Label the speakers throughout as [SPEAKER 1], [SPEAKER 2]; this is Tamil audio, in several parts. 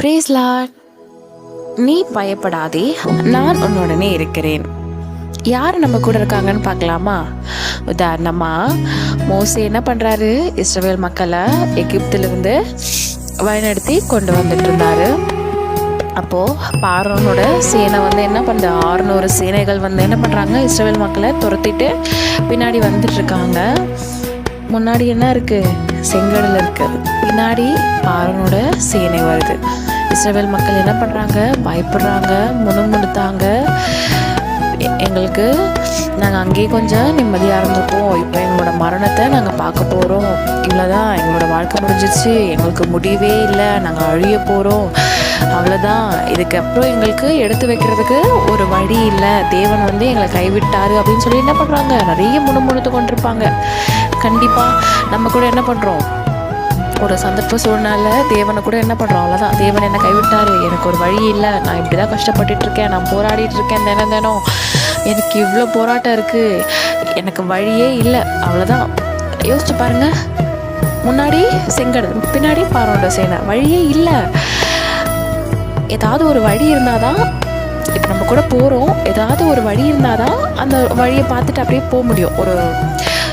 [SPEAKER 1] Brace Lord. நீ பயப்படாதே, நான் உன்னுடனே இருக்கிறேன். யார் நம்ம கூட இருக்காங்கன்னு பார்க்கலாமா? உதாரணமா மோசே என்ன பண்றாரு, இஸ்ரவேல் மக்களை எகிப்திலிருந்து வழிநடத்தி கொண்டு வந்துட்டு இருந்தாரு. அப்போ பார்வோனோட சேனை என்ன பண்ணுது, 600 சேனைகள் என்ன பண்றாங்க, இஸ்ரவேல் மக்களை துரத்திட்டு பின்னாடி வந்துட்டு இருக்காங்க. முன்னாடி என்ன இருக்கு, செங்கடல் இருக்கு, பின்னாடி பார்வோனோட சேனை வருது. இஸ்ரவேல் மக்கள் என்ன பண்றாங்க, பயப்படுறாங்க, முணுமுணுத்தாங்க. எங்களுக்கு நாங்கள் அங்கேயே கொஞ்சம் நிம்மதியாக இருந்திருப்போம், இப்போ எங்களோட மரணத்தை நாங்கள் பார்க்க போகிறோம், இவ்வளோதான், எங்களோட வாழ்க்கை முடிஞ்சிச்சு, எங்களுக்கு முடிவே இல்லை, நாங்கள் அழிய போகிறோம், அவ்வளோதான், இதுக்கப்புறம் எங்களுக்கு எடுத்து வைக்கிறதுக்கு ஒரு வழி இல்லை, தேவன் எங்களை கைவிட்டாரு அப்படின்னு சொல்லி என்ன பண்ணுறாங்க, நிறைய முணுமுணுத்து கொண்டிருப்பாங்க. கண்டிப்பாக நம்ம கூட என்ன பண்ணுறோம், ஒரு சந்தர்ப்ப சூழ்நிலை தேவனை கூட என்ன பண்ணுறோம், அவ்வளோதான், தேவன் என்னை கைவிட்டார், எனக்கு ஒரு வழி இல்லை, நான் இப்படி தான் கஷ்டப்பட்டுட்ருக்கேன், நான் போராடிட்டுருக்கேன், தினம் எனக்கு இவ்வளோ போராட்டம் இருக்குது, எனக்கு வழியே இல்லை, அவ்வளோதான். யோசிச்சு பாருங்கள், முன்னாடி செங்கடல், பின்னாடி பார்வோனோட சேனை, வழியே இல்லை. ஏதாவது ஒரு வழி இருந்தால் தான், இப்போ நம்ம கூட போகிறோம், ஏதாவது ஒரு வழி இருந்தால் தான் அந்த வழியை பார்த்துட்டு அப்படியே போக முடியும். ஒரு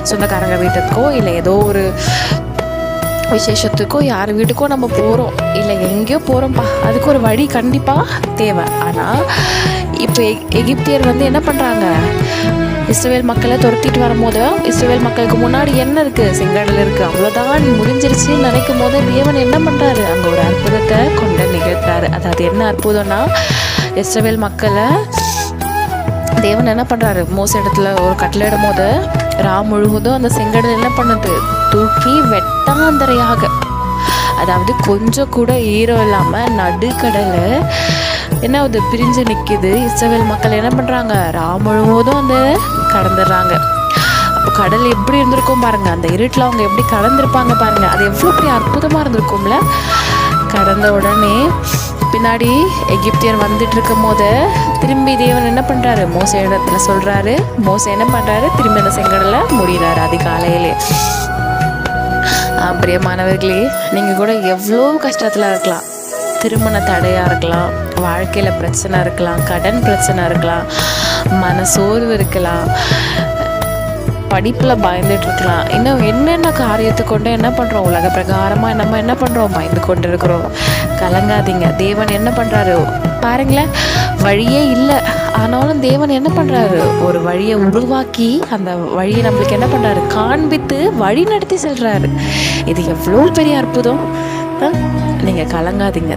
[SPEAKER 1] சொந்தக்காரங்க வீட்டுக்கோ இல்லை ஏதோ ஒரு விசேஷத்துக்கோ யார் வீட்டுக்கோ நம்ம போகிறோம், இல்லை எங்கேயோ போகிறோம்ப்பா, அதுக்கு ஒரு வழி கண்டிப்பாக தேவை. ஆனால் இப்போ எகிப்தியர் என்ன பண்ணுறாங்க, இஸ்ரவேல் மக்களை துரத்திட்டு வரும்போது இஸ்ரவேல் மக்களுக்கு முன்னாடி என்ன இருக்குது, செங்கடல் இருக்குது, அவ்வளோதான் முடிஞ்சிருச்சுன்னு நினைக்கும் போது தேவன் என்ன பண்ணுறாரு, அங்கே ஒரு அற்புதத்தை கொண்டு நிகழ்த்துறாரு. அதாவது என்ன அற்புதம்னா, இஸ்ரவேல் மக்களை தேவன் என்ன பண்ணுறாரு, மோச இடத்துல ஒரு கட்டளையிடும் போது முழுவதும் அந்த செங்கடல் என்ன பண்ணுது, தூக்கி வெட்டாந்தரையாக, அதாவது கொஞ்சம் கூட ஈரம் இல்லாமல் நடுக்கடலை என்ன ஆகுது, பிரிஞ்சு நிற்கிது. இஸ்ரவேல் மக்கள் என்ன பண்ணுறாங்க, முழுவதும் கடந்துடுறாங்க. அப்போ கடல் எப்படி இருந்திருக்கும் பாருங்க, அந்த இருட்டில் அவங்க எப்படி கடந்திருப்பாங்க பாருங்க, அது எவ்வளோ பெரிய அற்புதமாக இருந்திருக்கும்ல. கடந்த உடனே பின்னாடி எகிப்தியர் வந்துட்டு இருக்கும் போது திரும்பி தேவன் என்ன பண்ணுறாரு, மோசே இடத்துல சொல்கிறாரு, மோசே என்ன பண்ணுறாரு, திரும்பி அந்த செங்கடலை முடிகிறாரு அதிகாலையிலே. பிரியமானவர்களே, நீங்கள் கூட எவ்வளோ கஷ்டத்தில் இருக்கலாம், திருமண தடையாக இருக்கலாம், வாழ்க்கையில் பிரச்சனை இருக்கலாம், கடன் பிரச்சனை இருக்கலாம், மனசோர்வு இருக்கலாம், படிப்பில் பயந்துட்டு இருக்கலாம், இன்னும் என்னென்ன காரியத்தை கொண்டு என்ன பண்ணுறோம், உலக பிரகாரமாக நம்ம என்ன பண்ணுறோம், பயந்து கொண்டு இருக்கிறோம். கலங்காதீங்க, தேவன் என்ன பண்ணுறாரு பாருங்களேன், வழியே இல்லை, ஆனாலும் தேவன் என்ன பண்ணுறாரு, ஒரு வழியை உருவாக்கி அந்த வழியை நம்மளுக்கு என்ன பண்ணுறாரு, காண்பித்து வழி நடத்தி செல்கிறாரு. இது எவ்வளோ பெரிய அற்புதம். நீங்கள் கலங்காதீங்க.